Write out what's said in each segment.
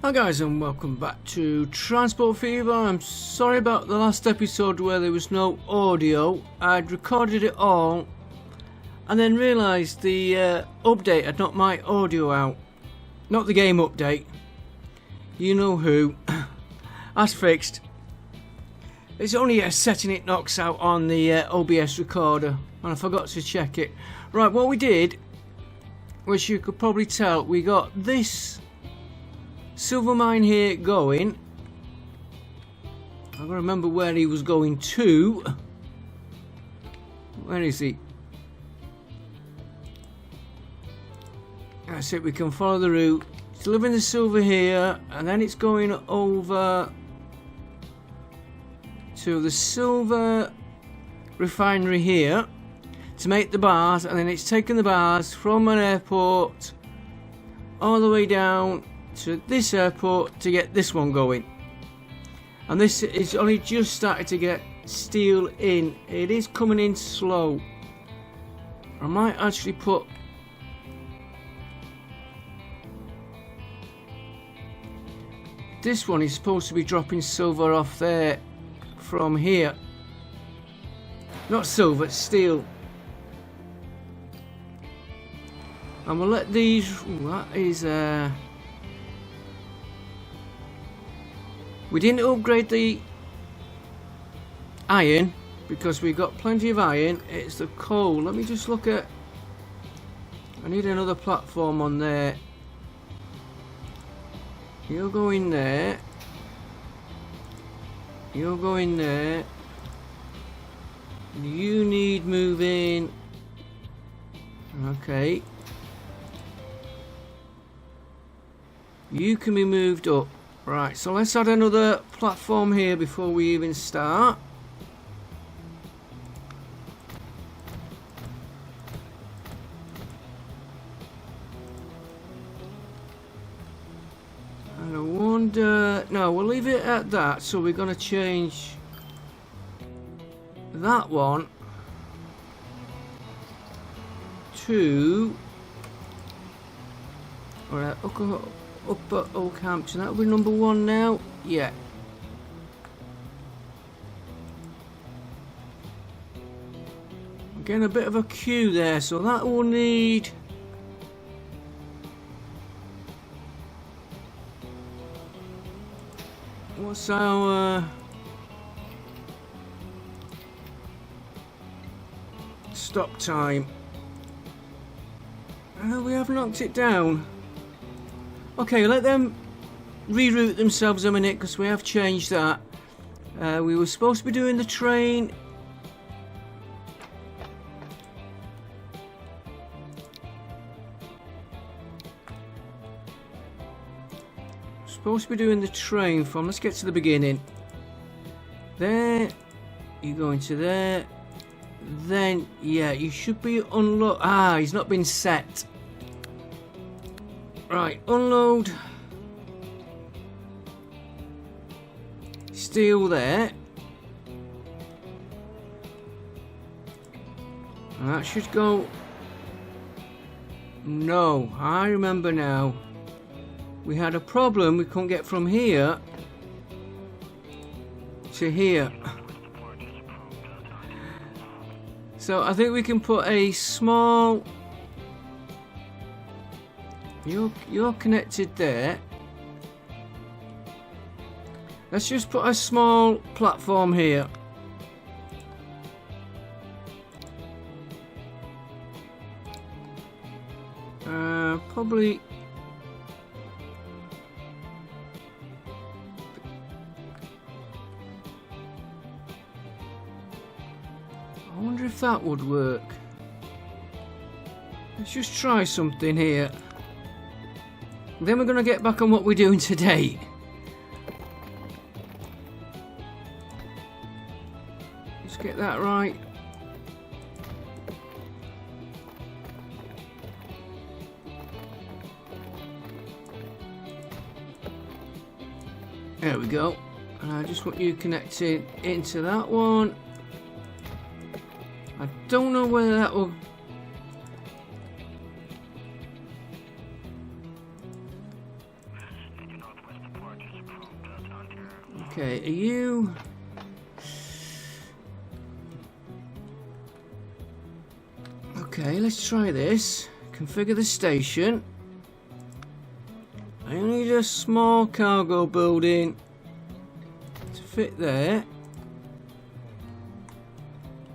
Hi guys, and welcome back to Transport Fever. I'm sorry about the last episode where there was no audio. I'd recorded it all and then realised the update had knocked my audio out. Not the game update. You know who. That's fixed. It's only a setting it knocks out on the OBS recorder, and I forgot to check it. Right, what we did, which you could probably tell, we got this silver mine here going. I've got to remember where he was going to. Where is he? That's it, we can follow the route. It's delivering the silver here, and then it's going over to the silver refinery here to make the bars, and then it's taken the bars from an airport all the way down to this airport to get this one going. And this is only just started to get steel in. It is coming in slow. I might actually put this one is supposed to be dropping silver off there from here. Not silver, steel. And we'll let these, that is we didn't upgrade the iron because we got plenty of iron. It's the coal. Let me just look at, I need another platform on there. You'll go in there. You'll go in there. You need moving. Okay. You can be moved up. Right, so let's add another platform here before we even start. And I wonder, no, we'll leave it at that. So we're going to change that one to Upper Oakhampton. That'll be number 1 now. Yeah. I'm getting a bit of a queue there, so that will need what's our stop time? Oh, we have knocked it down. Okay, let them reroute themselves a minute because we have changed that. We were supposed to be doing the train. Supposed to be doing the train from, let's get to the beginning. There, you go into there. Then, yeah, you should be unload. Ah, he's not been set. Right, unload. Steel there. And that should go. No, I remember now. We had a problem, we couldn't get from here to here. So I think we can put a small. You're connected there. Let's just put a small platform here. Probably. I wonder if that would work. Let's just try something here. Then we're going to get back on what we're doing today. Let's get that right. There we go. And I just want you connected into that one. I don't know whether that will Okay, are you... Okay, let's try this. Configure the station. I only need a small cargo building to fit there.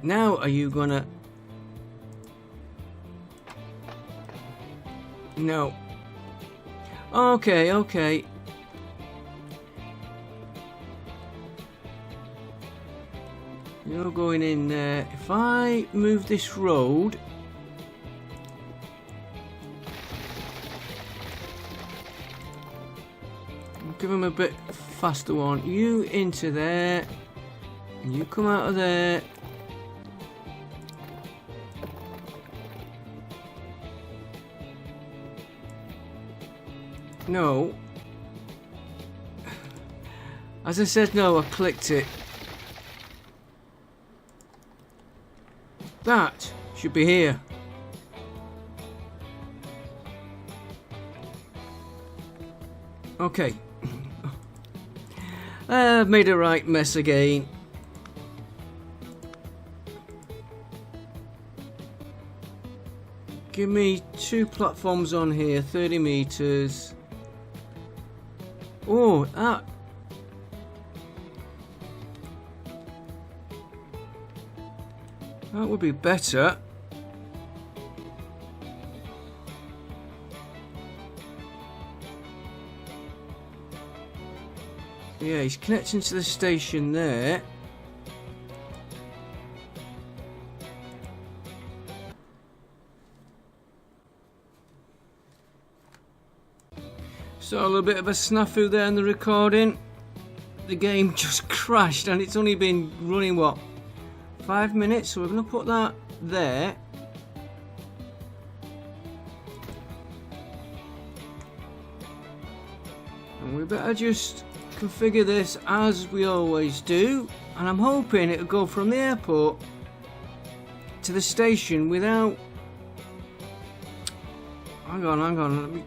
Now are you gonna... No. Okay, okay. You're going in there. If I move this road... I'll give him a bit faster one. You into there. And you come out of there. No. As I said no, I clicked it. That should be here. Okay. I've made a right mess again. Give me 2 platforms on here, 30 meters. Oh, that would be better. Yeah, he's connecting to the station there. So a little bit of a snafu there in the recording. The game just crashed and it's only been running, what, 5 minutes? So we're going to put that there. And we better just configure this as we always do. And I'm hoping it'll go from the airport to the station without... Hang on, let me...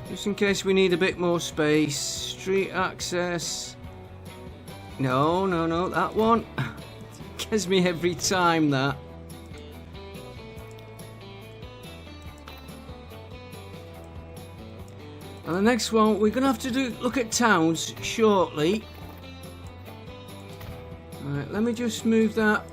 Just in case we need a bit more space. Street access. No, that one. Gets me every time, that. And the next one, we're going to have to look at towns shortly. Alright, let me just move that.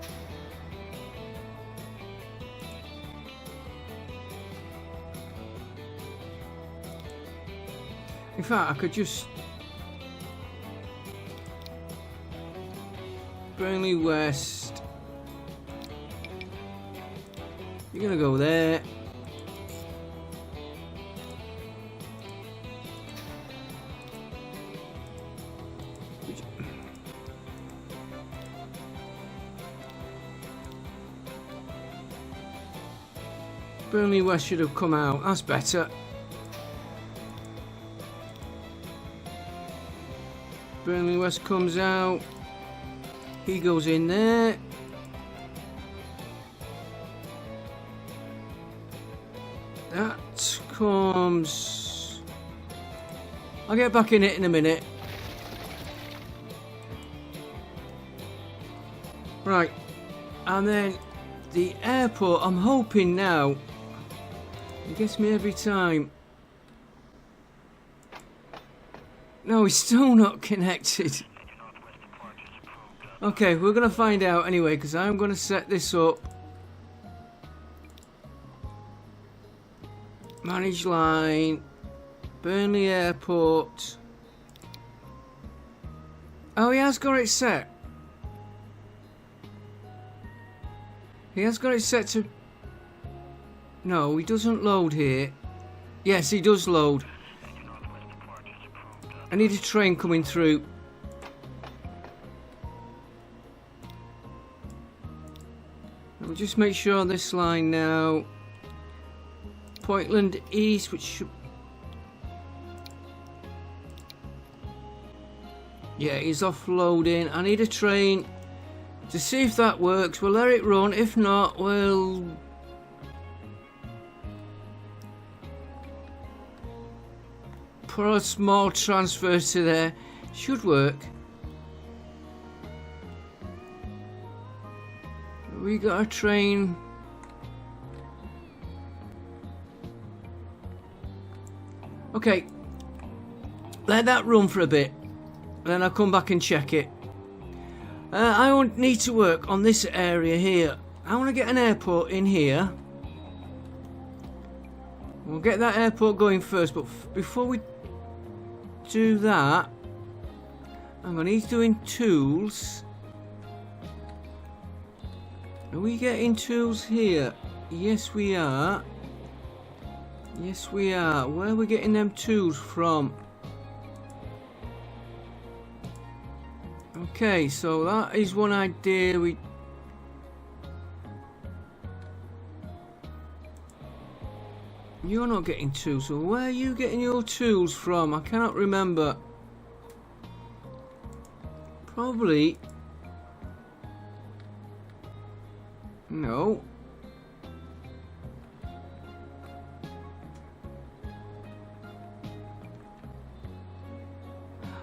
In fact, I could just... Burnley West. You're going to go there. Burnley West should have come out. That's better. Burnley West comes out. He goes in there. That comes... I'll get back in it in a minute. Right. And then the airport, I'm hoping now... It gets me every time. No, he's still not connected. Okay, we're going to find out anyway, because I'm going to set this up. Manage line. Burnley Airport. Oh, he has got it set. He has got it set to... No, he doesn't load here. Yes, he does load. I need a train coming through. We'll just make sure on this line now. Portland East, which should... Yeah, he's offloading. I need a train to see if that works. We'll let it run. If not, we'll... put a small transfer to there. Should work. We got a train. Okay. Let that run for a bit. Then I'll come back and check it. I won't need to work on this area here. I want to get an airport in here. We'll get that airport going first, but before we do that, I'm going to need doing tools. Are we getting tools here? Yes, we are. Yes, we are. Where are we getting them tools from? Okay, so that is one idea. You're not getting tools, so where are you getting your tools from? I cannot remember. Probably. No.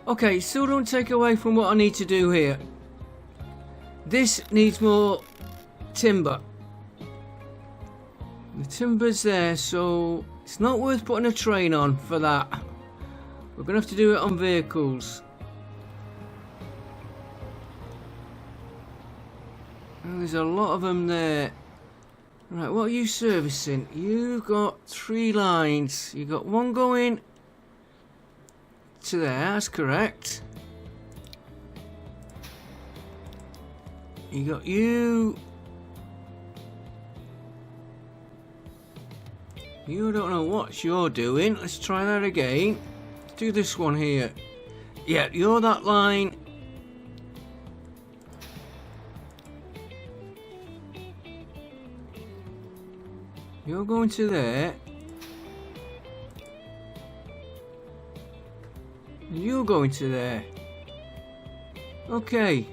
Okay, still don't take away from what I need to do here. This needs more timber. The timber's there, so it's not worth putting a train on for that. We're going to have to do it on vehicles. And there's a lot of them there. Right, what are you servicing? You got 3 lines. You got one going to there, that's correct. You got you. You don't know what you're doing. Let's try that again. Let's do this one here. Yeah, you're that line. You're going to there. You're going to there. Okay.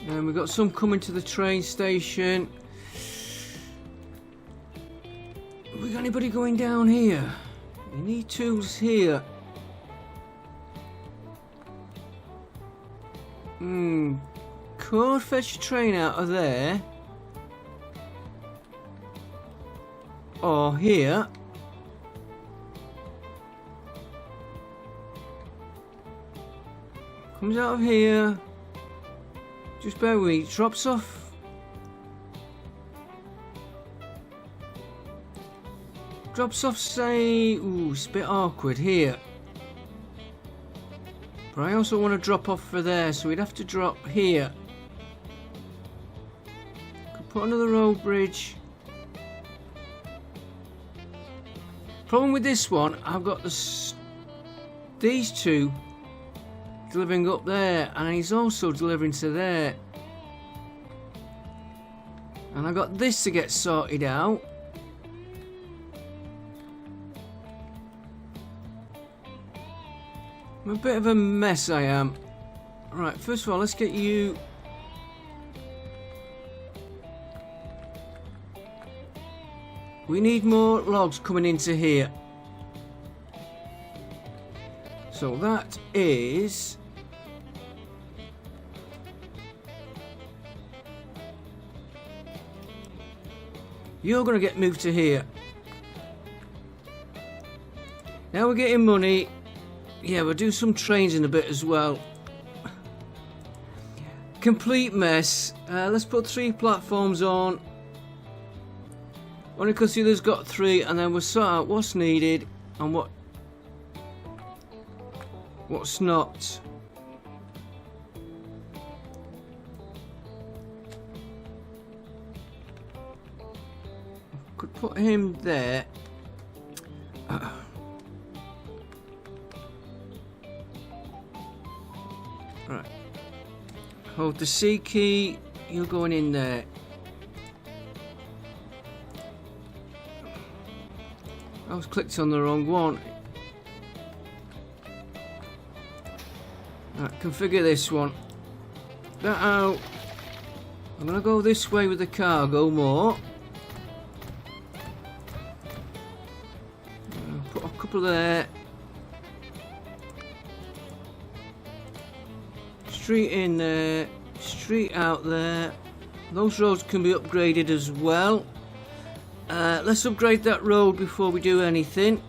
And we've got some coming to the train station. Have we got anybody going down here? We need tools here. Could fetch a train out of there. Or here. Comes out of here. Just bear with me. Drops off. Drops off, say... Ooh, it's a bit awkward here. But I also want to drop off for there, so we'd have to drop here. Could put another road bridge. Problem with this one, I've got these two delivering up there, and he's also delivering to there. And I got this to get sorted out. I'm a bit of a mess, I am. Right, first of all, let's get you... We need more logs coming into here. So that is... You're going to get moved to here. Now we're getting money. Yeah, we'll do some trains in a bit as well. Complete mess. Let's put 3 platforms on. Only because the other's got 3, and then we'll sort out what's needed and what's not. Could put him there. Right. Hold the C key. You're going in there. I was clicked on the wrong one. Right, configure this one. That out. I'm gonna go this way with the cargo more. Put a of there. Street in there. Street out there. Those roads can be upgraded as well. Let's upgrade that road before we do anything.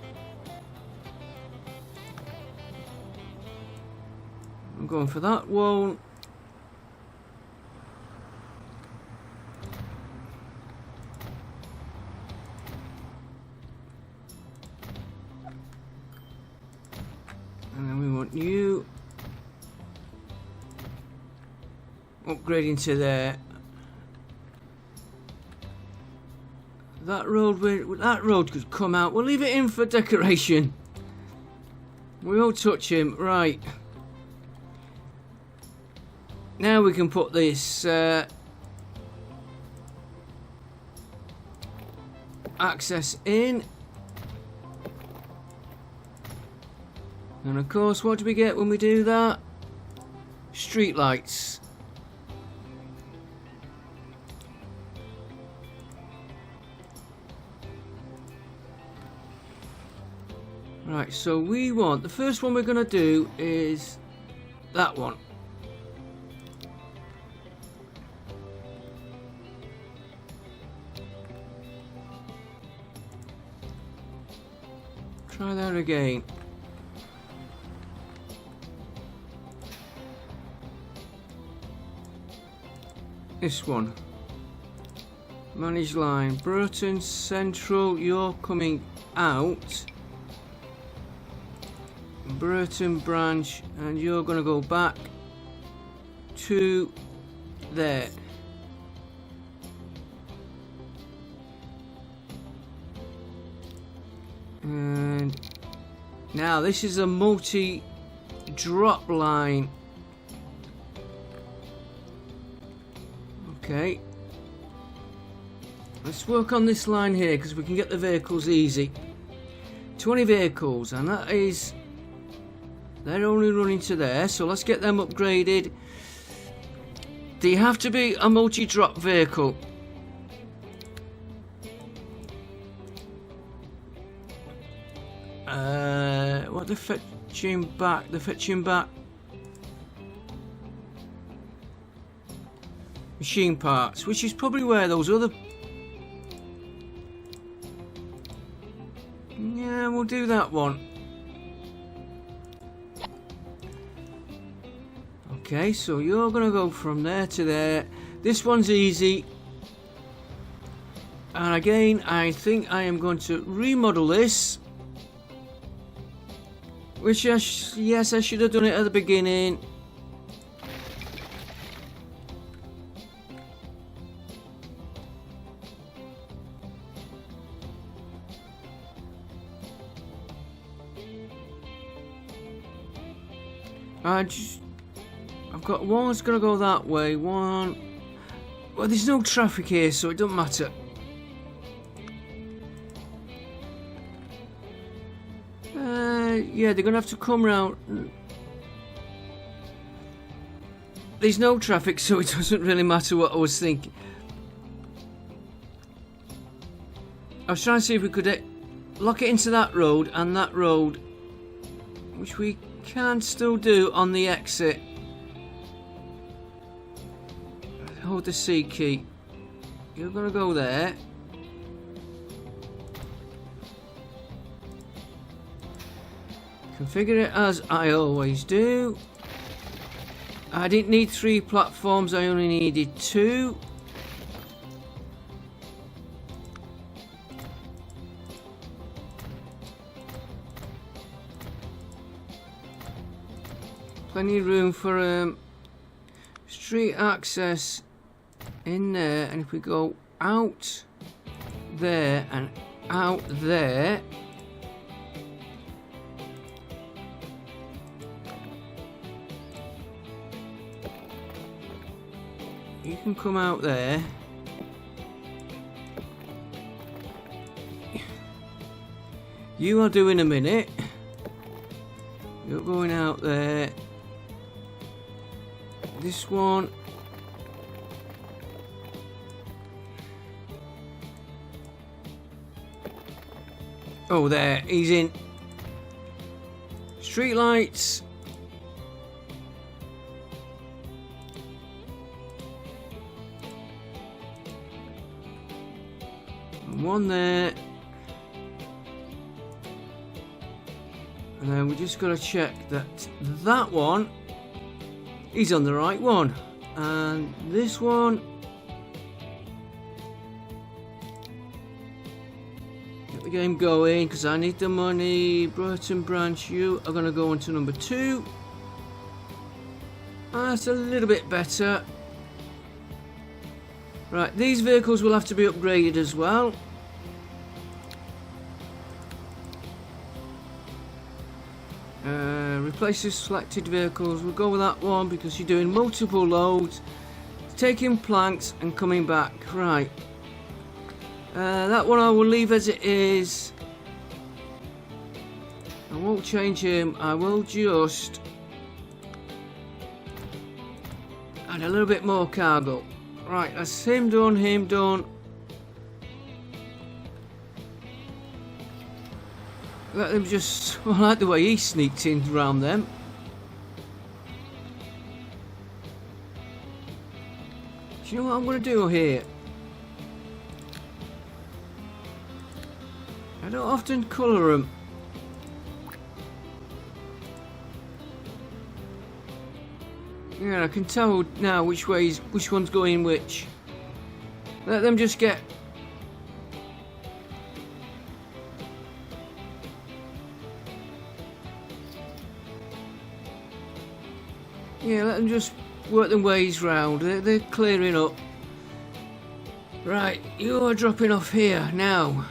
I'm going for that one. And then we want you upgrading to there. That road could come out. We'll leave it in for decoration. We won't touch him. Right. Now we can put this access in. And of course, what do we get when we do that? Street lights. Right, so we want, the first one we're going to do is that one. Try that again. This one. Manage line. Burton Central, you're coming out. Burton branch, and you're going to go back to there. And now this is a multi-drop line. Okay. Let's work on this line here because we can get the vehicles easy. 20 vehicles, and that is... They're only running to there, so let's get them upgraded. They have to be a multi-drop vehicle. What, they're fetching back? They're fetching back machine parts, which is probably where those other... Yeah, we'll do that one. Okay, so you're going to go from there to there. This one's easy. And again, I think I am going to remodel this. Which, yes, I should have done it at the beginning. I've got one's gonna go that way, one... Well, there's no traffic here, so it doesn't matter. Yeah, they're gonna have to come round. There's no traffic, so it doesn't really matter what I was thinking. I was trying to see if we could lock it into that road and that road, which we can still do on the exit. Hold the C key. You're gonna go there. Configure it as I always do. I didn't need 3 platforms, I only needed 2. Plenty of room for street access in there, and if we go out there and out there, you can come out there. You are doing a minute. You're going out there. This one. Oh, there. He's in. street lights. One there. And then we just got to check that that one is on the right one. And this one, get the game going because I need the money. Burton Branch, you are going to go into number 2. That's a little bit better. Right, these vehicles will have to be upgraded as well. Replace the selected vehicles. We'll go with that one because you're doing multiple loads, taking planks and coming back. Right. That one I will leave as it is. I won't change him. I will just add a little bit more cargo. Right, that's him done, him done. Let them just... I like the way he sneaked in around them. Do you know what I'm going to do here? I don't often colour them. Yeah, I can tell now which one's going which. Let them just get... Yeah, let them just work their ways round. They're clearing up. Right, you are dropping off here now.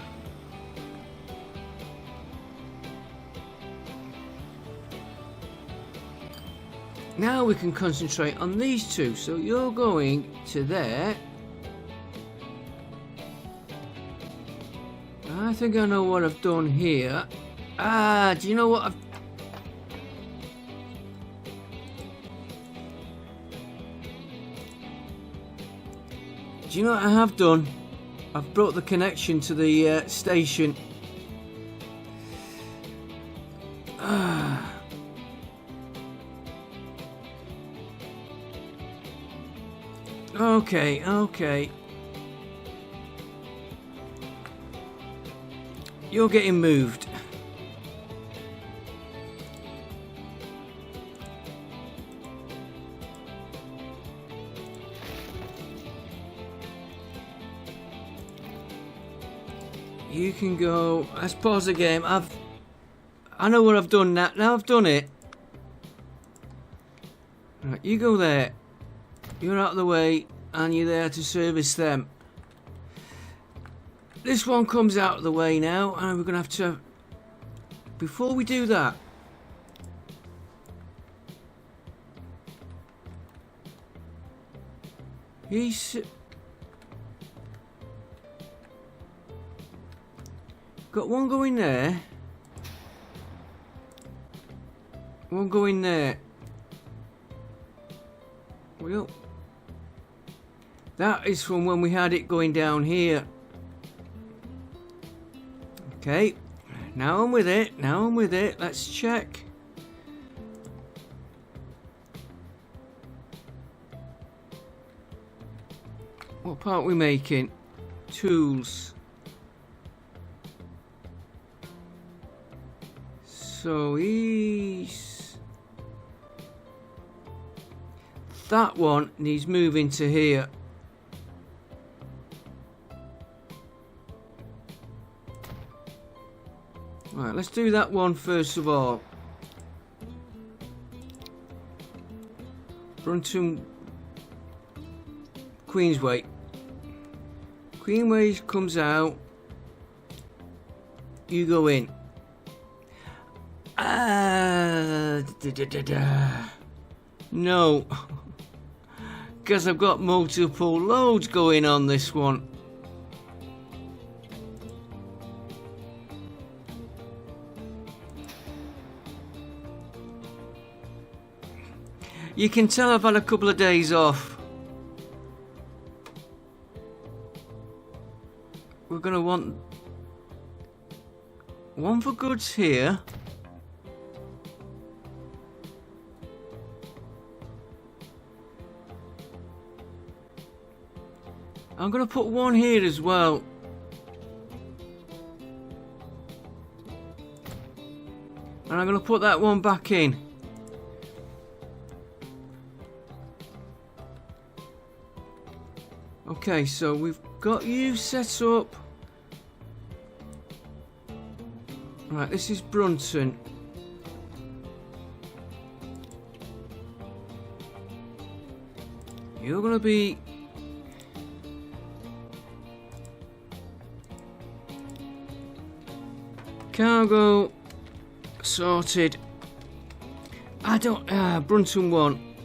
Now we can concentrate on these two. So you're going to there. I think I know what I've done here. Do you know what I've... Do you know what I have done? I've brought the connection to the station. Okay. You're getting moved. You can go. Let's pause the game. I know what I've done now. Now I've done it. Right, you go there. You're out of the way, and you're there to service them. This one comes out of the way now, and we're gonna have to. Before we do that, he's got one going there, one going there. Well, that is from when we had it going down here. Okay, now I'm with it. Let's check. What part are we making? Tools. So he's... That one needs moving to here. Right, let's do that one first of all. Brunton Queensway. Queensway comes out. You go in. No. Because I've got multiple loads going on this one. You can tell I've had a couple of days off. We're going to want one for goods here. I'm going to put one here as well. And I'm going to put that one back in. Okay, so we've got you set up. Right, this is Brunton. You're going to be... Cargo sorted. I don't... Brunton 1.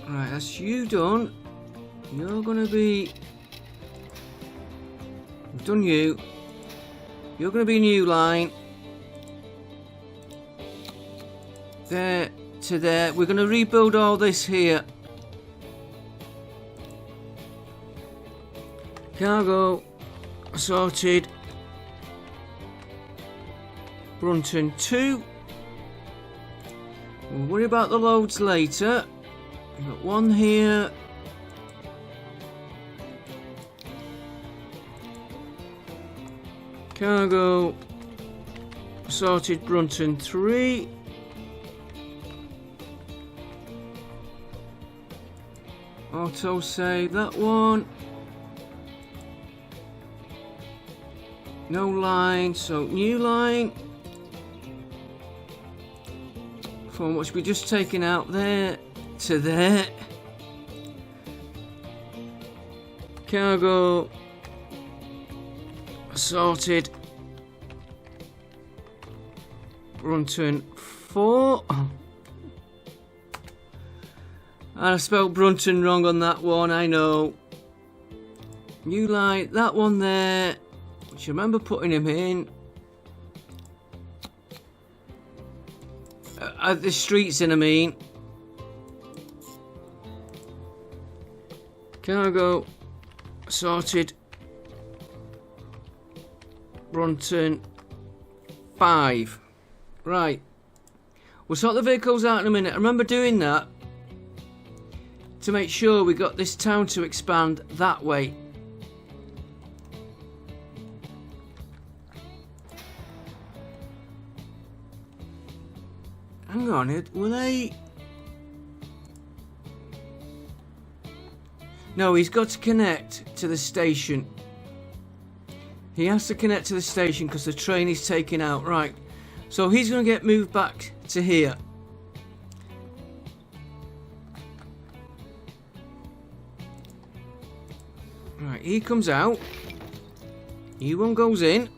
Right, that's you done. You're going to be... I've done you. You're going to be new line. There to there. We're going to rebuild all this here. Cargo sorted. Brunton 2. We'll worry about the loads later. We've got one here. Cargo sorted. Brunton 3. Auto save that one. No line, so new line. From what we just taken out there to there. Cargo sorted. Brunton 4. And I spelled Brunton wrong on that one, I know. New line, that one there. Which I remember putting him in. The streets in, I mean. Cargo sorted. Brunton 5. Right. We'll sort the vehicles out in a minute. I remember doing that to make sure we got this town to expand that way. Hang on, were they... No, he's got to connect to the station. He has to connect to the station because the train is taken out. Right, so he's going to get moved back to here. Right, he comes out. E1 goes in.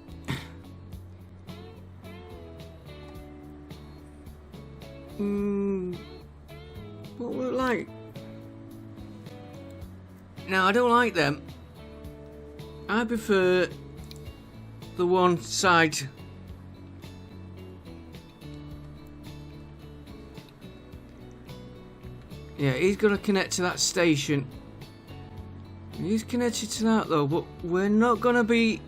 What would it like? No, I don't like them. I prefer the one side. Yeah, he's got to connect to that station. He's connected to that though, but we're not going to be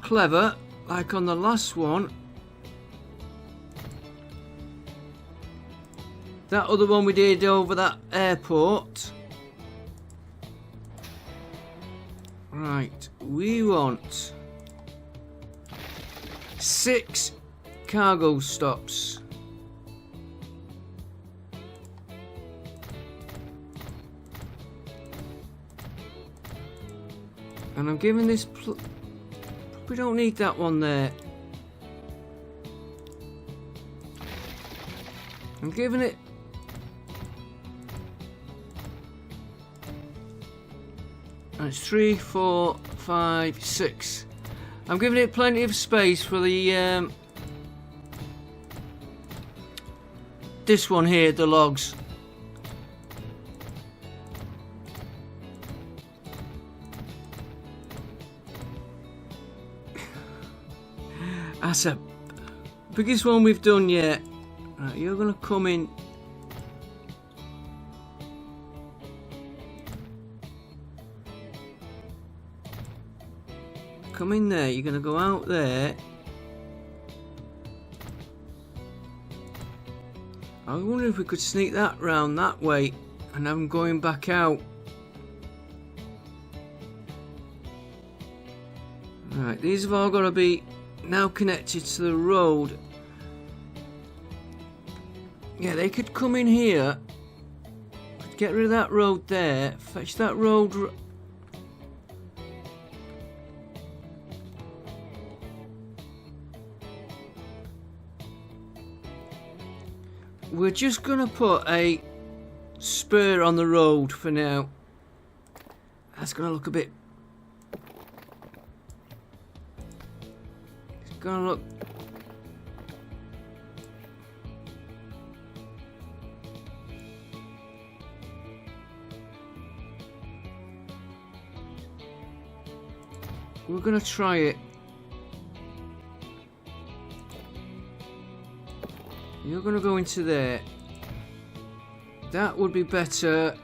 clever like on the last one. That other one we did over that airport. Right, we want 6 cargo stops. And I'm giving this... We don't need that one there. I'm giving it... That's 3, 4, 5, 6. I'm giving it plenty of space for the... this one here, the logs. That's the biggest one we've done yet. Right, you're going to come in. Come in there. You're going to go out there. I wonder if we could sneak that round that way and have them going back out. Right, these have all got to be now connected to the road. Yeah, they could come in here, get rid of that road there, fetch that road. We're just going to put a spur on the road for now. That's going to look a bit... It's going to look... We're going to try it. You're going to go into there. That would be better.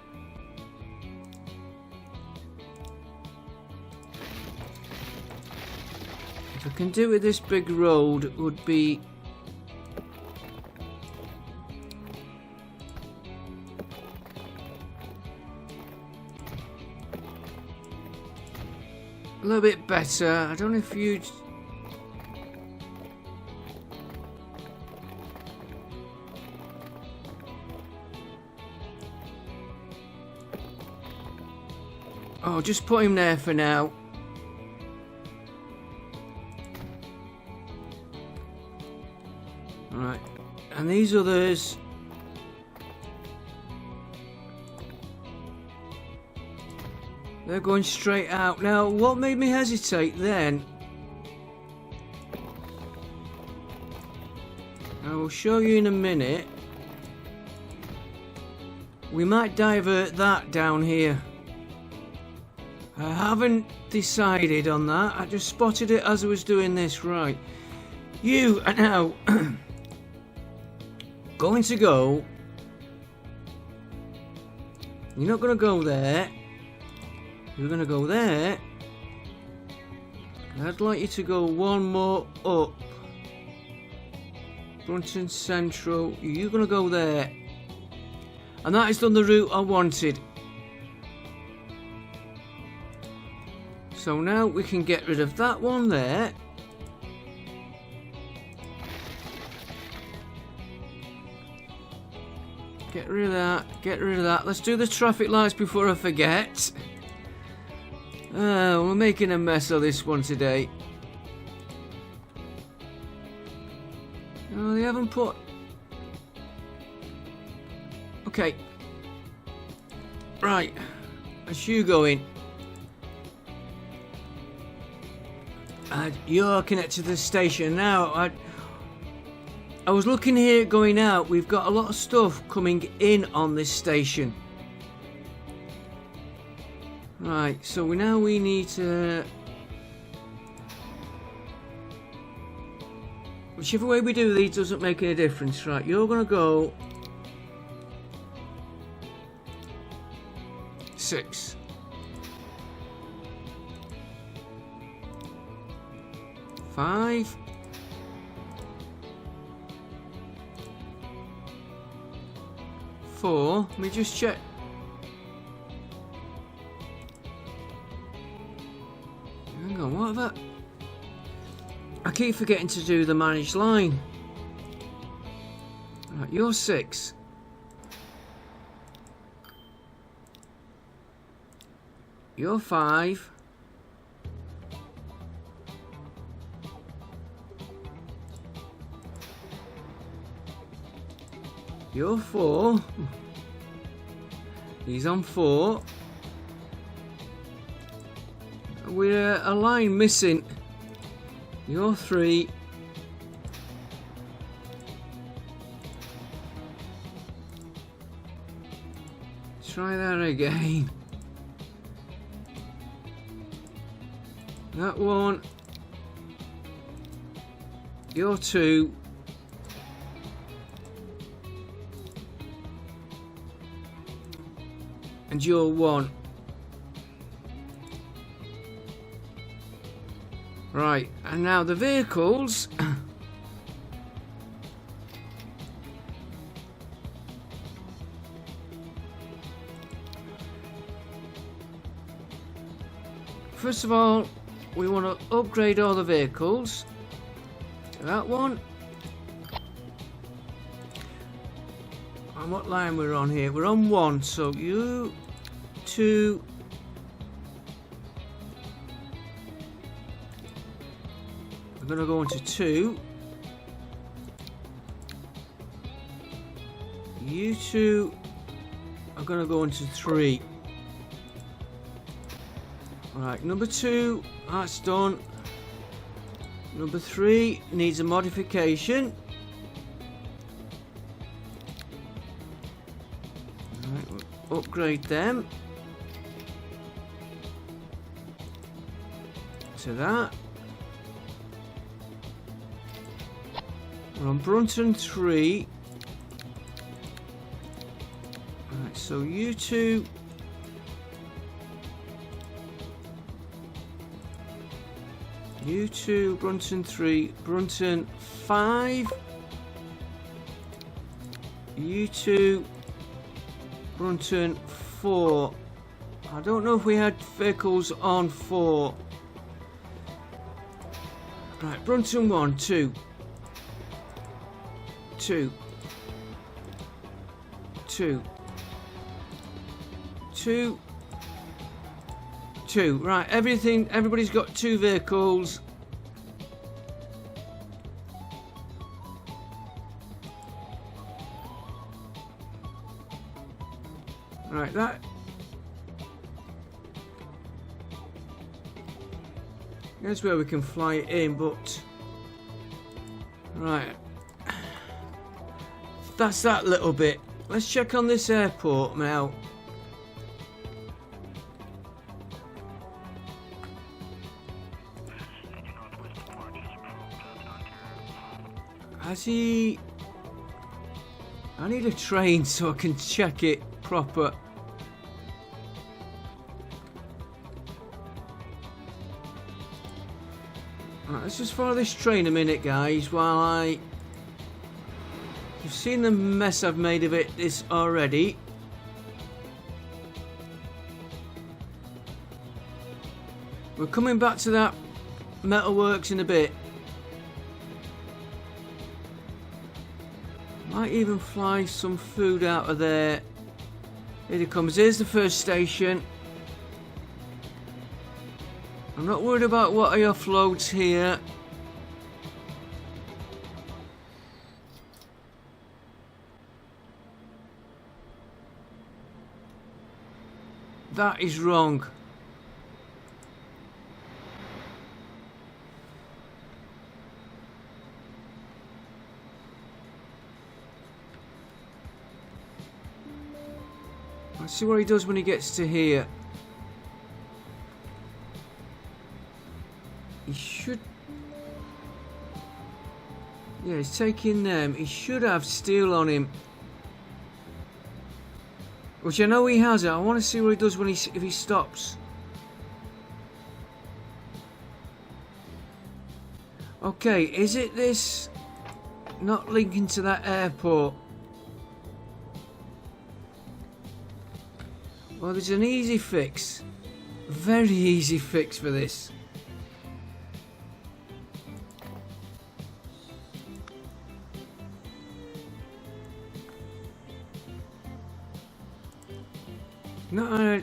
If I can do it with this big road, it would be... a little bit better. I don't know if you... Oh, just put him there for now. Alright. And these others... they're going straight out. Now, what made me hesitate then... I will show you in a minute. We might divert that down here. I haven't decided on that. I just spotted it as I was doing this. Right. You are now going to go. You're not going to go there. You're going to go there. And I'd like you to go one more up. Front and central. You're going to go there. And that is done the route I wanted. So now we can get rid of that one there. Get rid of that. Get rid of that. Let's do the traffic lights before I forget. We're making a mess of this one today. Oh, they haven't put... Okay. Right. As you go in. You're connected to the station now. I was looking here going out. We've got a lot of stuff coming in on this station. Right, so we need to... whichever way we do these doesn't make any difference. Right, you're going to go... 6. 5. 4. Let me just check. Hang on, what about... I keep forgetting to do the managed line. Right, you're 6. You're 5. You're 4. He's on 4. We're a line missing. You're 3. Try that again. That one. You're 2. And you're 1. Right, and now the vehicles. first of all, we want to upgrade all the vehicles. That one. And what line we're on here? We're on 1, so you 2. We're going to go into 2. You 2 are going to go into 3. Right, number 2, that's done. Number 3 needs a modification. Right, we'll upgrade them to that. We're on Brunton 3. Right, so you 2. You 2, Brunton 3, Brunton 5. You 2, Brunton 4. I don't know if we had vehicles on 4. Right, Brunton 1, 2. 2. 2. 2. 2. Right, everybody's got 2 vehicles. Right, that's where we can fly it in, but right, that's that little bit. Let's check on this airport now. Has he... I need a train so I can check it proper. Right, let's just follow this train a minute, guys, while you've seen the mess I've made of it already. We're coming back to that metalworks in a bit. Might even fly some food out of there. Here it comes. Here's the first station. I'm not worried about what I offloads here. That is wrong. Let's see what he does when he gets to here. He should... Yeah, he's taking them. He should have steel on him. Which I know he has it. I want to see what he does when if he stops. Okay, is it this not linking to that airport? Well, there's an easy fix. Very easy fix for this. No,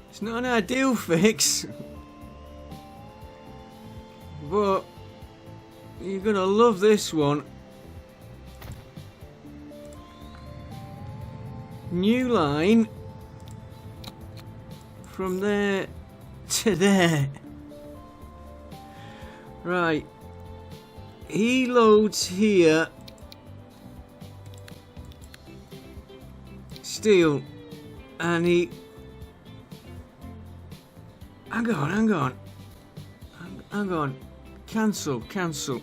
it's not an ideal fix, but you're gonna love this one. New line from there to there. Right. He loads here steel and he... Hang on. Cancel.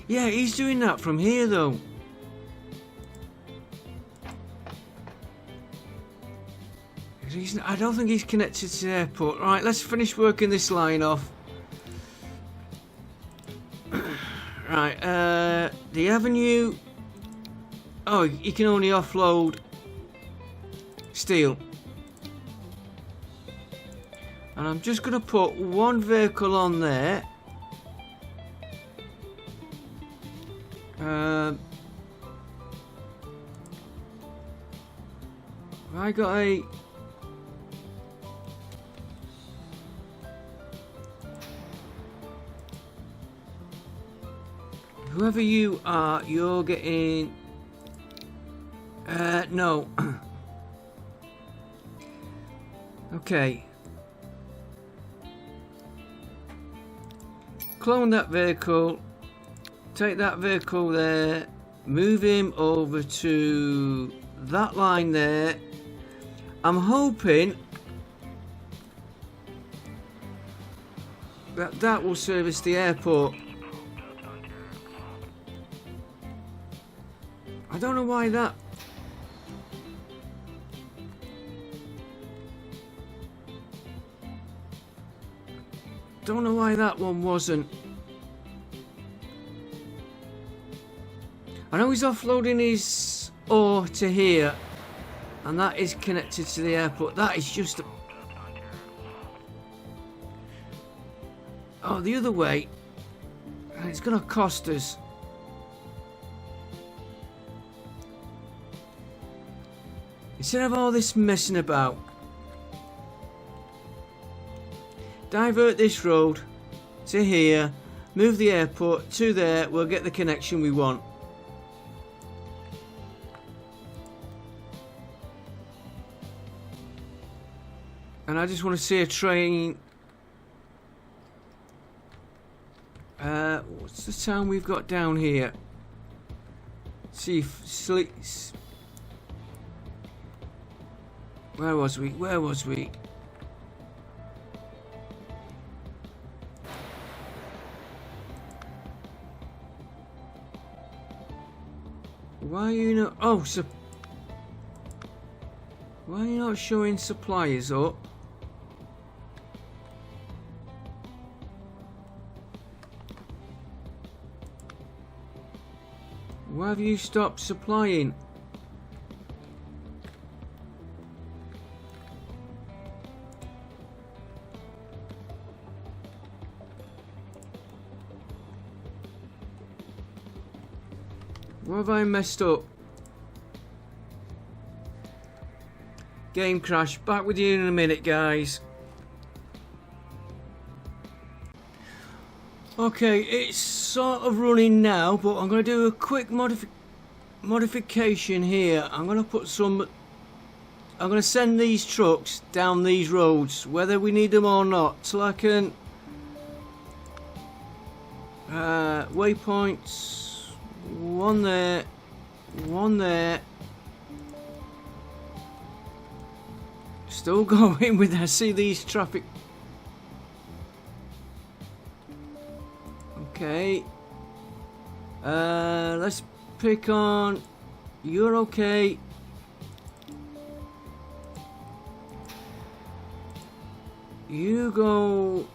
Yeah, he's doing that from here though. I don't think he's connected to the airport. Right, let's finish working this line off. Right, the avenue. Oh, you can only offload steel. And I'm just going to put one vehicle on there. I got a... Whoever you are, you're getting... no. Okay. Clone that vehicle. Take that vehicle there. Move him over to that line there. I'm hoping that that will service the airport. I don't know why that... Don't know why that one wasn't. I know he's offloading his ore to here, and that is connected to the airport. That is just a... Oh, the other way. And it's going to cost us. Instead of all this messing about, divert this road to here, move the airport to there, we'll get the connection we want. And I just want to see a train. What's the town we've got down here? See if where was we? Where was we? Why are you not... Oh, so... Why are you not showing suppliers up? Why have you stopped supplying? What have I messed up? Game crash. Back with you in a minute, guys. Okay, it's sort of running now, but I'm going to do a quick modification here. I'm going to put some... I'm going to send these trucks down these roads, whether we need them or not, so I can... waypoints... One there, one there. Still going with, I see these traffic. Okay. Let's pick on, you're okay. You go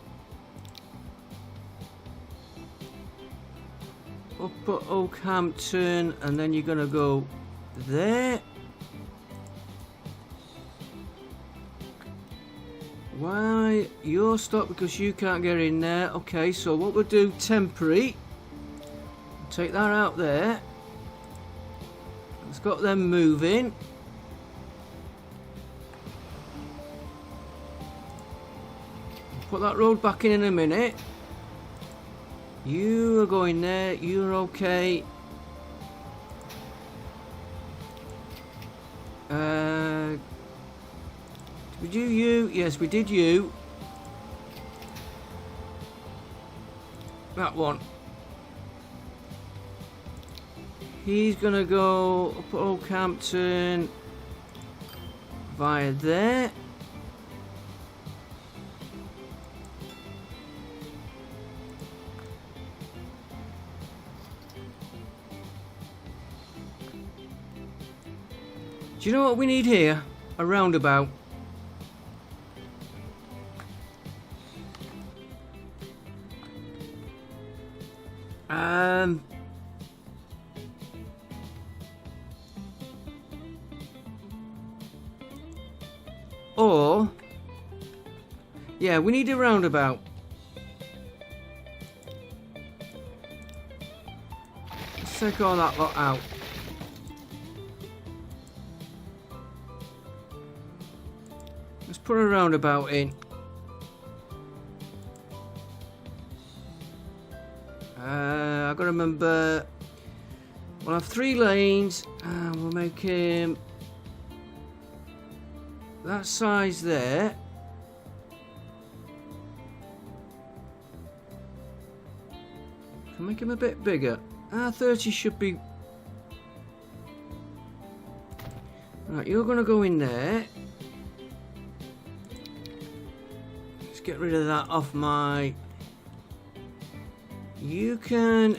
up at Oakhampton, and then you're gonna go there. Why? You're stuck because you can't get in there. Okay, so what we'll do, temporary. Take that out there. It's got them moving. Put that road back in a minute. You are going there, you're okay. Did we do you? Yes, we did you. That one. He's gonna go up at Oakhampton via there. Do you know what we need here? A roundabout. Or, yeah, we need a roundabout. Let's take all that lot out. Let's put a roundabout in. I've got to remember, we'll have 3 lanes and we'll make him that size there. Can make him a bit bigger. 30 should be. Right, you're going to go in there. Let's get rid of that off my. You can.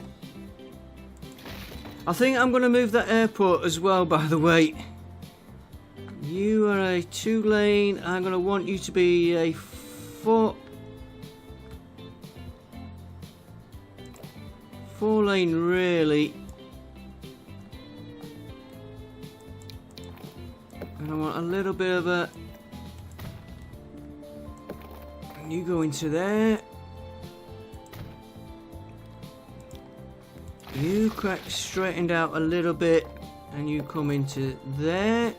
I think I'm going to move that airport as well, by the way. You are a 2-lane. I'm going to want you to be a 4-lane, really. And I want a little bit of a. And you go into there. You crack straightened out a little bit, and you come into there.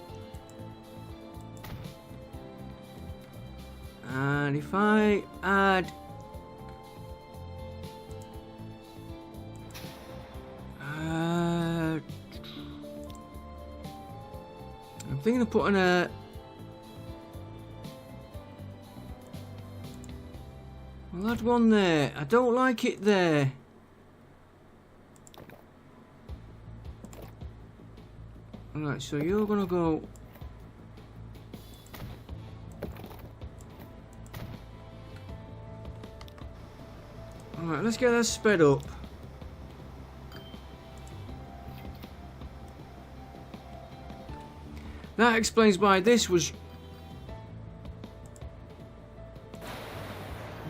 And if I add I'm thinking of putting a. I'll add one there. I don't like it there. Alright, so you're gonna go. Alright, let's get that sped up. That explains why this was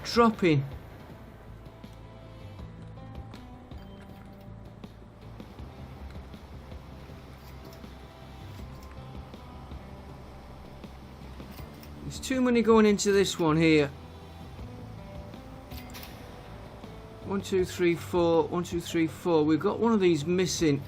dropping. There's too many going into this one here. 1, 2, 3, 4. 1, 2, 3, 4. We've got one of these missing.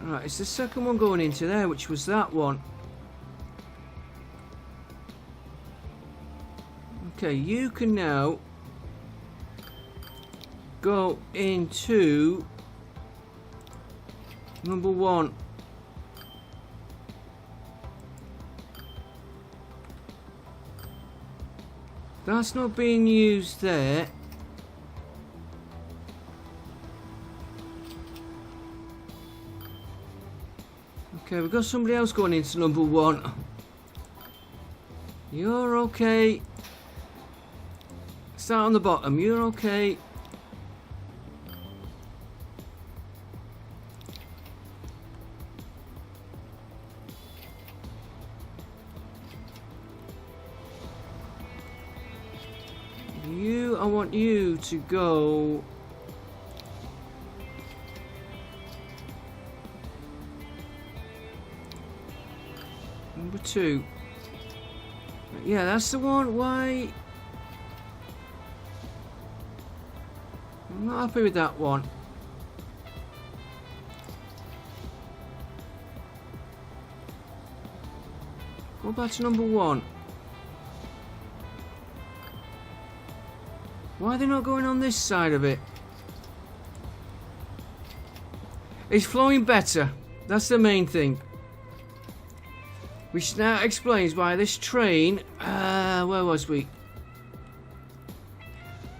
Right, it's the second one going into there, which was that one. Okay, you can now go into number 1. That's not being used there. Okay, we've got somebody else going into number 1. You're okay. Start on the bottom. You're okay. I want you to go. Number 2. Yeah, that's the one. Why? I'm not happy with that one. Go back to number 1. Why are they not going on this side of it? It's flowing better. That's the main thing. Which now explains why this train... where was we?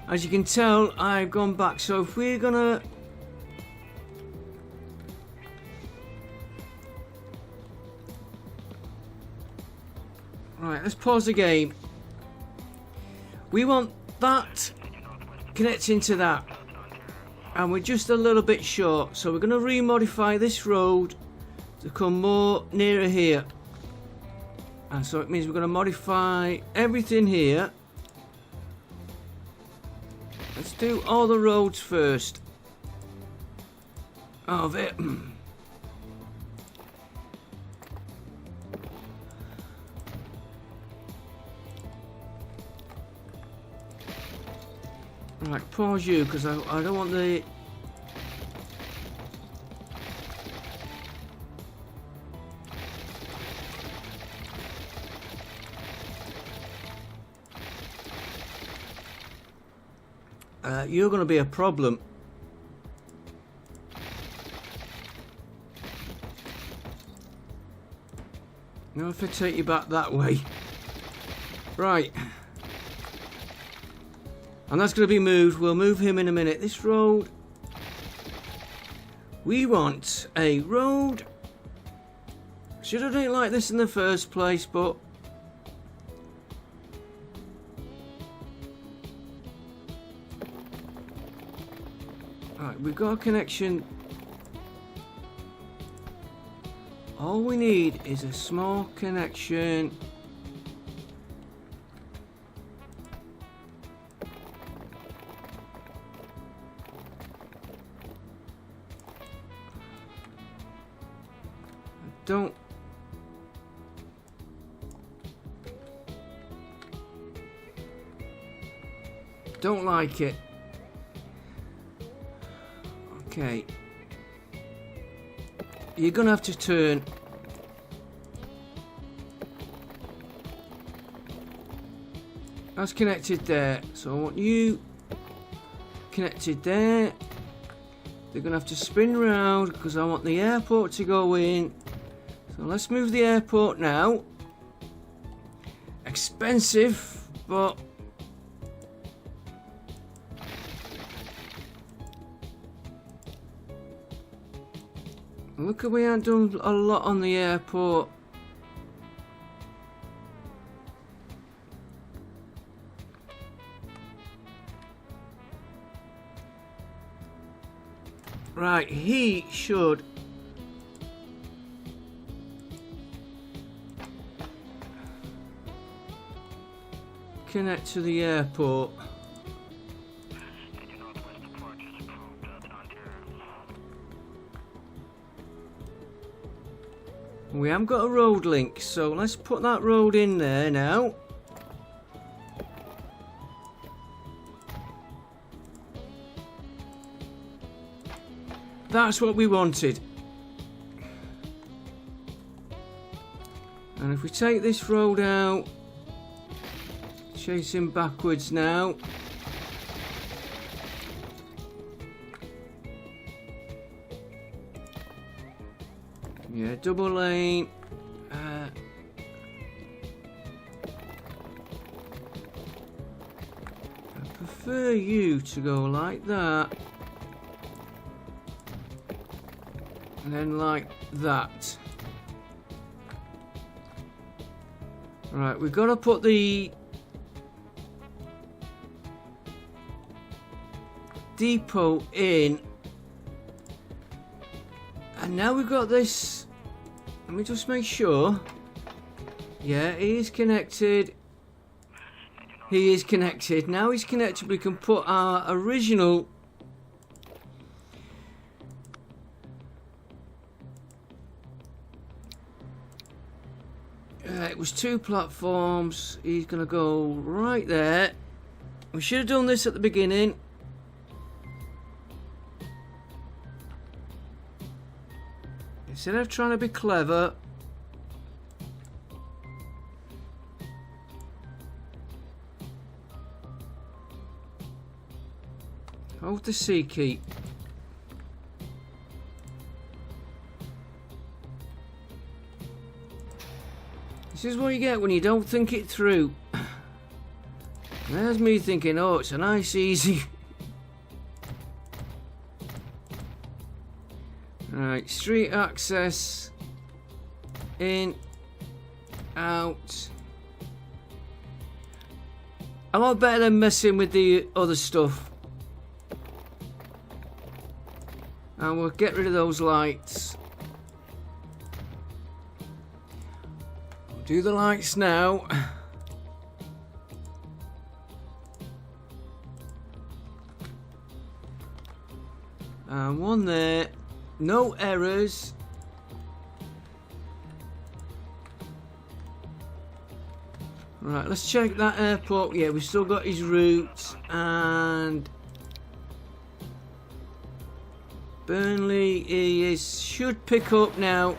As you can tell, I've gone back. So if we're gonna... Right, let's pause the game. We want that connecting to that. And we're just a little bit short. So we're going to remodify this road to come more nearer here. And so it means we're going to modify everything here. Let's do all the roads first. Oh, there. Right, pause you because I don't want the... you're going to be a problem. Now if I take you back that way. Right. And that's going to be moved. We'll move him in a minute. This road. We want a road. Should have done it like this in the first place, but... Right, we've got a connection. All we need is a small connection. Don't like it. Okay. You're gonna have to turn. That's connected there. So I want you connected there. They're gonna have to spin round because I want the airport to go in. So let's move the airport now. Expensive, but look, we haven't done a lot on the airport. Right, he should connect to the airport. We haven't got a road link, so let's put that road in there now. That's what we wanted. And if we take this road out, chase him backwards now. Yeah, double lane. I prefer you to go like that. And then like that. Right, we've got to put the depot in. And now we've got this. Let me just make sure. Yeah, he is connected. He is connected. Now he's connected. We can put our original. It was 2 platforms. He's going to go right there. We should have done this at the beginning. Instead of trying to be clever, hold the C key. This is what you get when you don't think it through. There's me thinking, oh, it's a nice, easy. Right, street access. In. Out. A lot better than messing with the other stuff. And we'll get rid of those lights. Do the lights now. And one there. No errors. Right, let's check that airport. Yeah, we've still got his route. And Burnley, he should pick up now.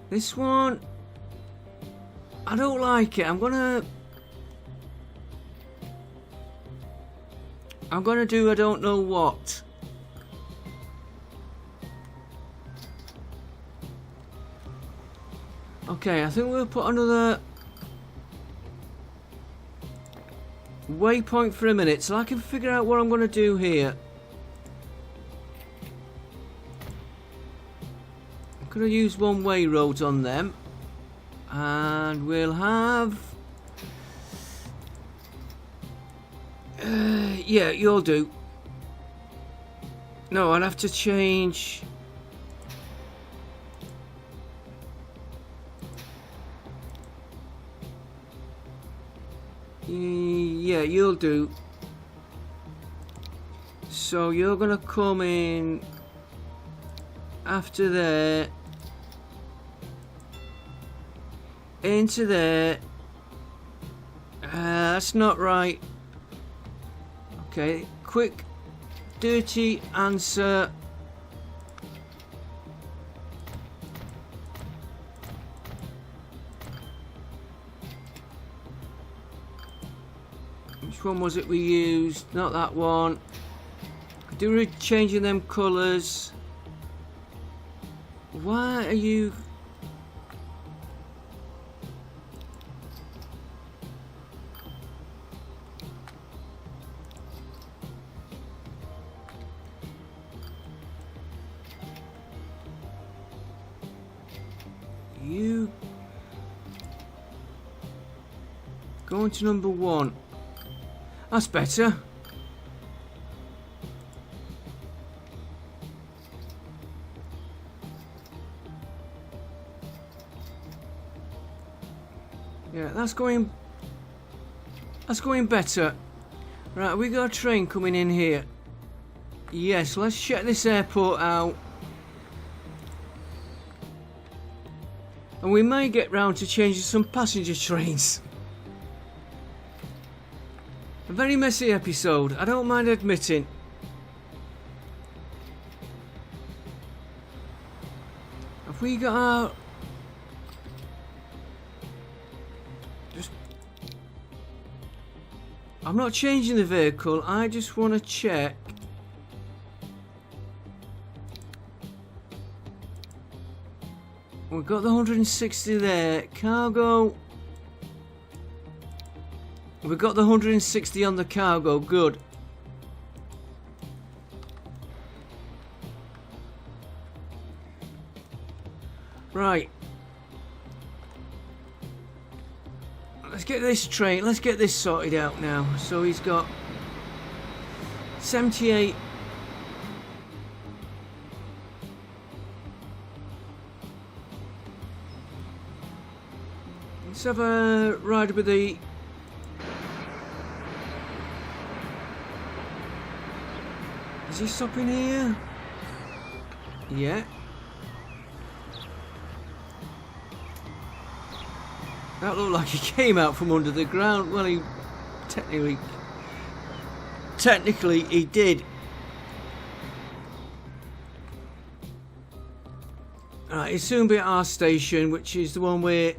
This one, I don't like it. I'm gonna do I don't know what. Okay, I think we'll put another waypoint for a minute so I can figure out what I'm going to do here. I'm going to use one-way roads on them. And we'll have... yeah, you'll do. No, I'll have to change... yeah, you'll do. So you're gonna come in after there, into there. That's not right. Okay, quick, dirty answer. Which one was it we used? Not that one. Do we changing them colours? Why are you... You... Going to number 1. That's better. Yeah, that's going better. Right, we got a train coming in here. Yes, let's check this airport out. And we may get round to changing some passenger trains. A very messy episode, I don't mind admitting. Have we got our... I'm not changing the vehicle, I just want to check. We've got the 160 there. Cargo. We've got the 160 on the cargo, good. Right. Let's get this train, let's get this sorted out now. So he's got 78. Let's have a ride with the... Is he stopping here? Yeah. That looked like he came out from under the ground. Well, he technically he did. Alright, he'll soon be at our station, which is the one where...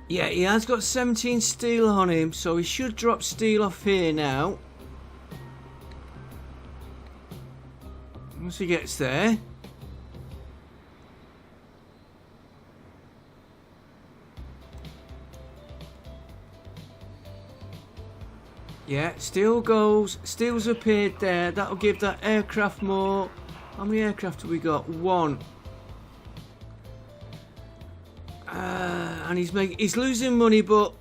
Yeah, he has got 17 steel on him, so he should drop steel off here now. Once he gets there. Yeah, steel goes. Steel's appeared there. That'll give that aircraft more. How many aircraft have we got? 1. And he's losing money, but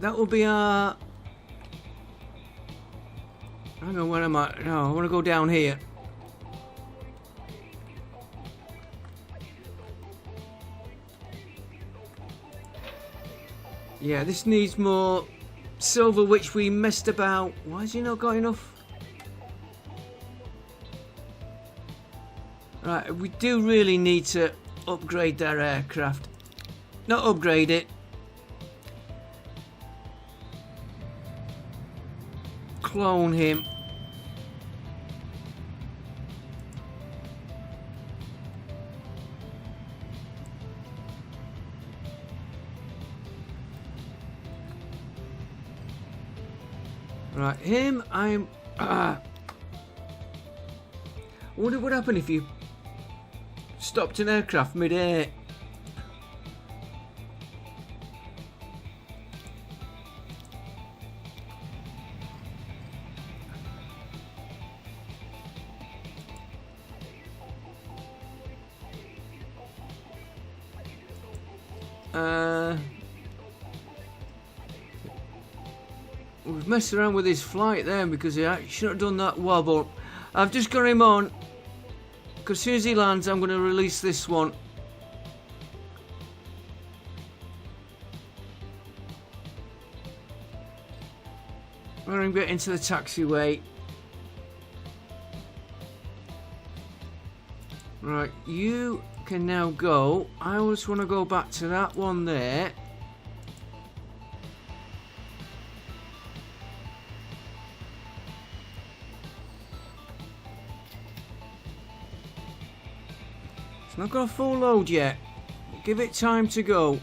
that will be our Hang on, where am I? No, I want to go down here. Yeah, this needs more silver, which we messed about. Why has he not got enough? Right, we do really need to upgrade their aircraft. Not upgrade it. Clone him. Right, him, I wonder what would happen if you stopped an aircraft mid-air. We've messed around with his flight there because he should have done that wobble. I've just got him on because as soon as he lands I'm going to release this one. We're going to get into the taxiway. Right, you can now go. I just want to go back to that one there. It's not got a full load yet. Give it time to go.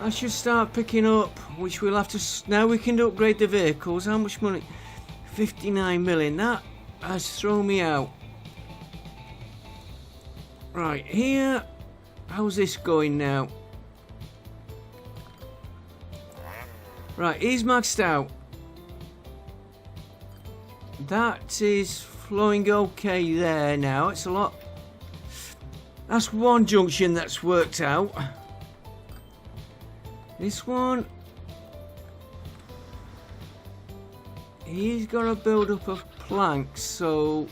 I should start picking up, which we'll have to... Now we can upgrade the vehicles. How much money? 59 million. That has thrown me out. Right, here. How's this going now? Right, he's maxed out. That is flowing okay there now. It's a lot... That's one junction that's worked out. This one, he's got a build up of planks, so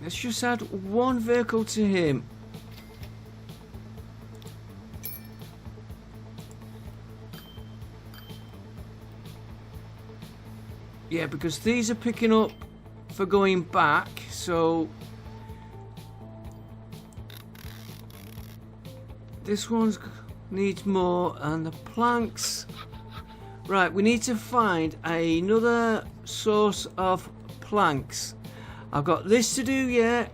let's just add one vehicle to him. Yeah, because these are picking up for going back, so this one needs more, and the planks. Right, we need to find another source of planks. I've got this to do yet.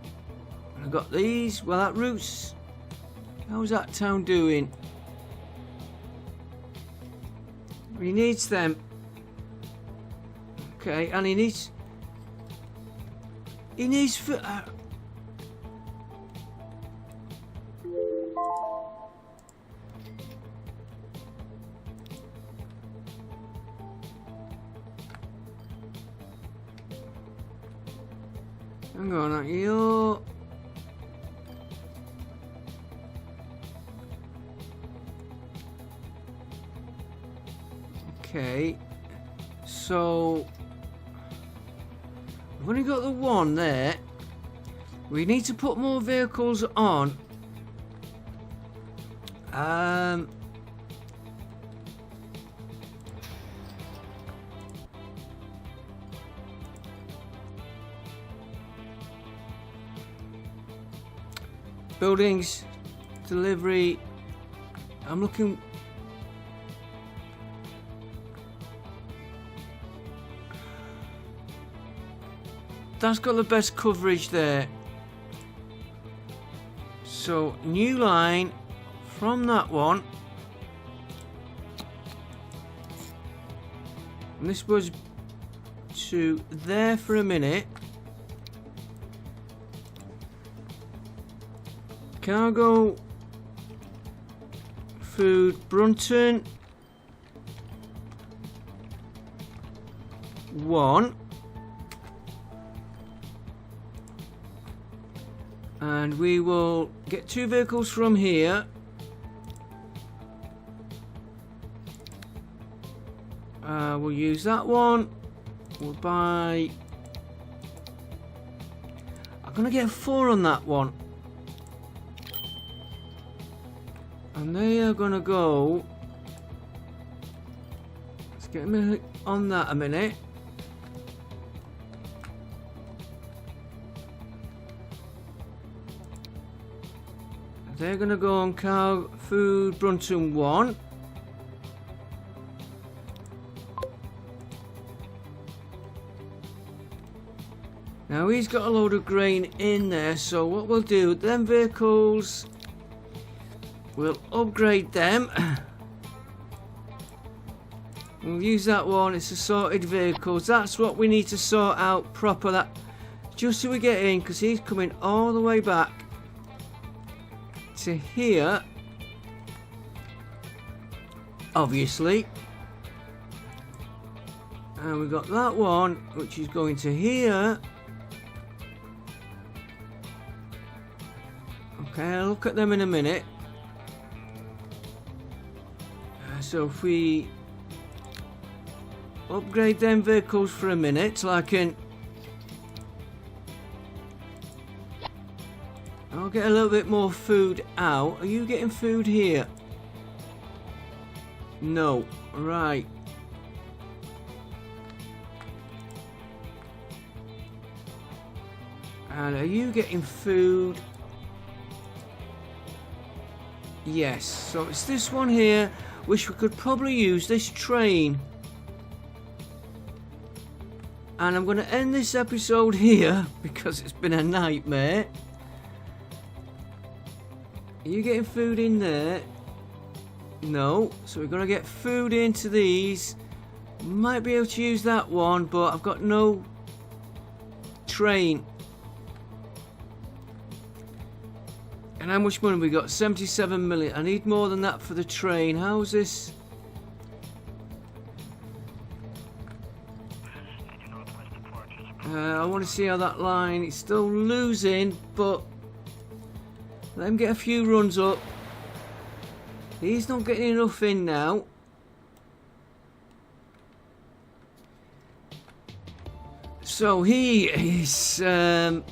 I've got these. Well, that route's... How's that town doing? He needs them. Okay, and he needs for hang on, you okay, so we've only got the one there. We need to put more vehicles on. Buildings, delivery. I'm looking. That's got the best coverage there. So, new line from that one. And this was to there for a minute. Cargo, food, Brunton. 1. And we will get 2 vehicles from here. We'll use that one. We'll buy... I'm going to get 4 on that one. And they are going to go... Let's get them on that a minute. They're going to go on Cow Food Brunton 1. Now he's got a load of grain in there, so what we'll do, them vehicles, we'll upgrade them. We'll use that one, it's assorted vehicles. That's what we need to sort out proper, that just so we get in, because he's coming all the way back to here, obviously. And we've got that one, which is going to here. Okay, I'll look at them in a minute. So if we upgrade them vehicles for a minute, so I can... I'll get a little bit more food out. Are you getting food here? No. Right. And are you getting food? Yes. So it's this one here, which we could probably use, this train. And I'm going to end this episode here because it's been a nightmare. Are you getting food in there? No. So we're going to get food into these. Might be able to use that one, but I've got no train. And how much money we got? 77 million. I need more than that for the train. How's this? I want to see how that line... It's still losing, but... Let him get a few runs up. He's not getting enough in now. So he is... wrong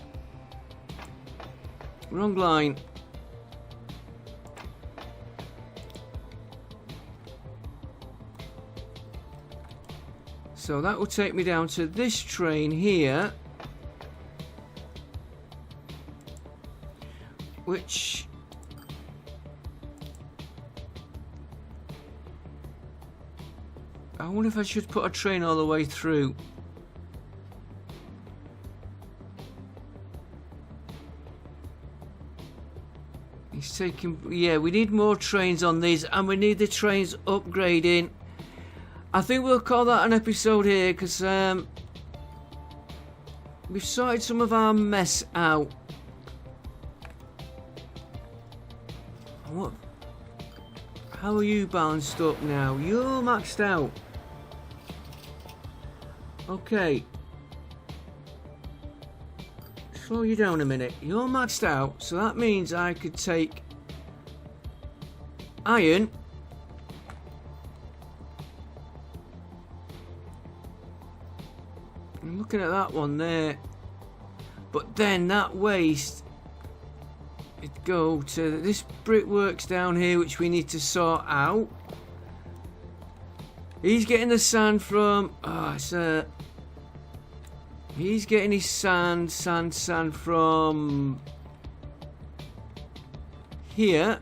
line. So that will take me down to this train here. Which... I wonder if I should put a train all the way through. He's taking... Yeah, we need more trains on these, and we need the trains upgrading. I think we'll call that an episode here, because we've sorted some of our mess out. What? How are you balanced up now? You're maxed out. Okay. Slow you down a minute. You're maxed out, so that means I could take iron. I'm looking at that one there. But then that waste... It'd go to this brickworks down here, which we need to sort out. He's getting the sand from... Oh, it's he's getting his sand from... here.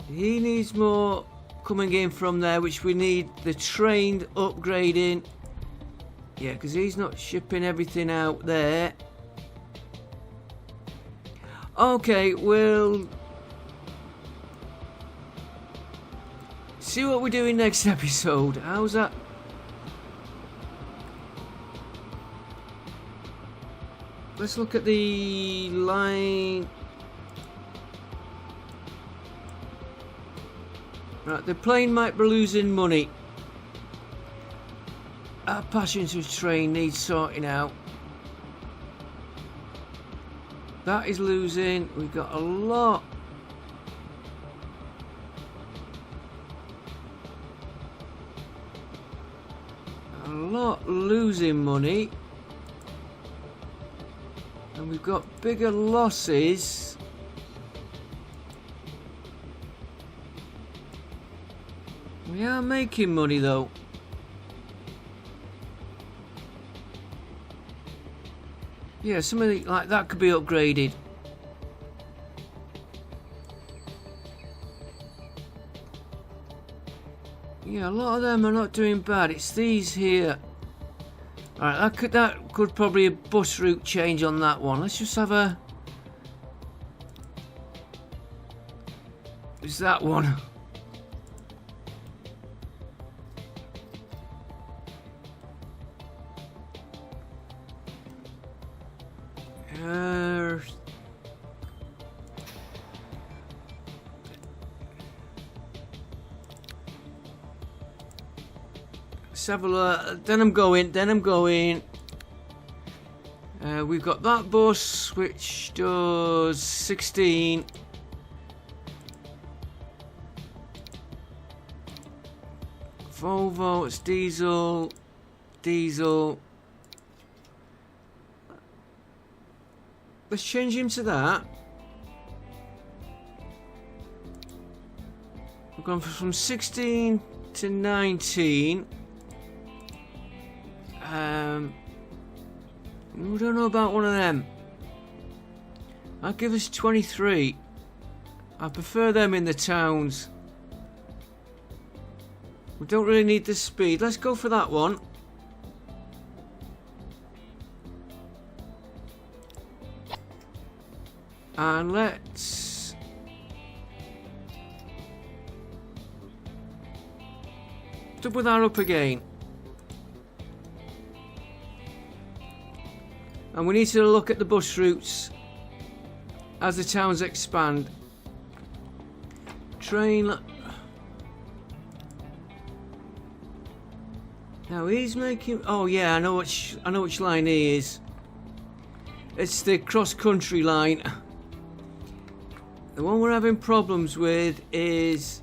He needs more coming in from there, which we need the train upgrading. Yeah, because he's not shipping everything out there. Okay, we'll see what we're doing next episode. How's that? Let's look at the line. Right, the plane might be losing money. Our passenger train needs sorting out. That is losing. We've got a lot. a lot losing money. And we've got bigger losses. We are making money though. Yeah, something like that could be upgraded. Yeah, a lot of them are not doing bad. It's these here. Alright, that could probably a bus route change on that one. Let's just have a... It's that one. Let's have a look. Then I'm going. We've got that bus which does 16. Volvo, it's diesel. Let's change him to that. We've gone from 16 to 19. We don't know about one of them. I'll give us 23. I prefer them in the towns. We don't really need the speed. Let's go for that one. And let's... double that up again. And we need to look at the bus routes as the towns expand. Train... Now he's making... Oh yeah, I know which line he is. It's the cross-country line. The one we're having problems with is...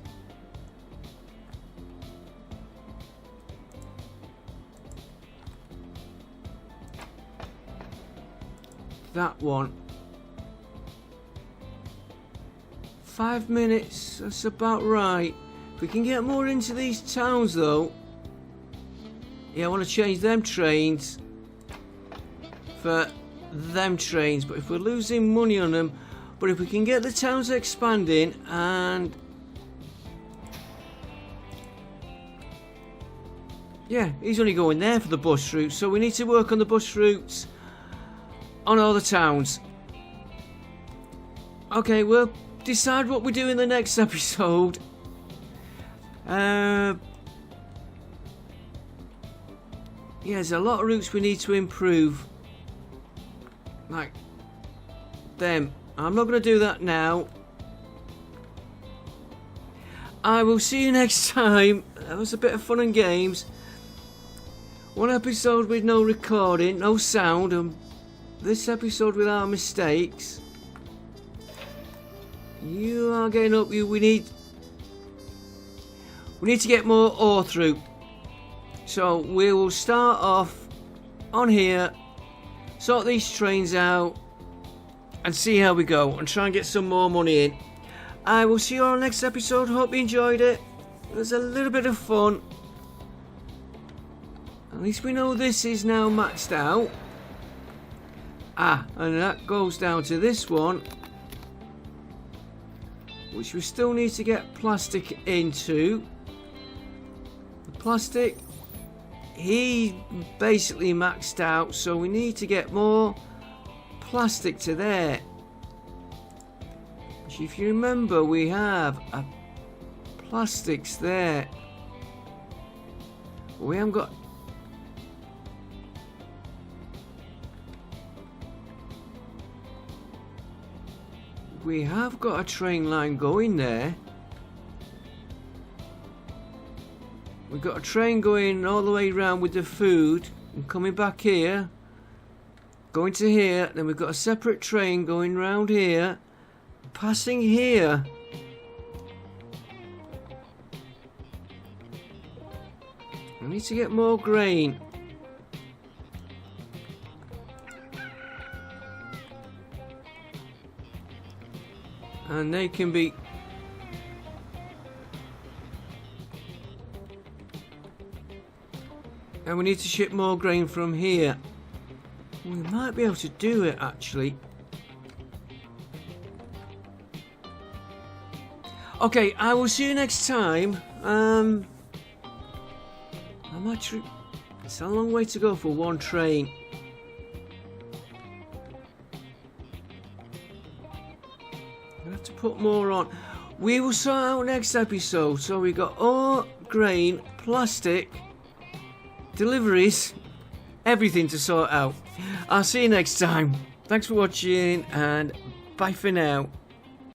that one. 5 minutes, that's about right. If we can get more into these towns though. Yeah, I want to change them trains for them trains, but if we're losing money on them, but if we can get the towns expanding, and yeah, he's only going there for the bus route, so we need to work on the bus routes on all the towns. Okay, we'll decide what we do in the next episode. Yeah, there's a lot of routes we need to improve. Like them. I'm not going to do that now. I will see you next time. That was a bit of fun and games. One episode with no recording, no sound, and this episode with our mistakes. You are getting up. We need to get more ore through. So we will start off on here, sort these trains out, and see how we go, and try and get some more money in. I will see you on the next episode. Hope you enjoyed it. It was a little bit of fun. At least we know this is now maxed out. And that goes down to this one, which we still need to get plastic into. The plastic, he basically maxed out, so we need to get more plastic to there. Which, if you remember, we have plastics there. We haven't got... We have got a train line going there. We've got a train going all the way around with the food and coming back here, going to here. Then we've got a separate train going round here, passing here. I need to get more grain. And they can be... And we need to ship more grain from here. We might be able to do it, actually. Okay, I will see you next time. I'm actually... It's a long way to go for one train. I have to put more on. We will sort out next episode. So we got ore, grain, plastic, deliveries, everything to sort out. I'll see you next time. Thanks for watching and bye for now.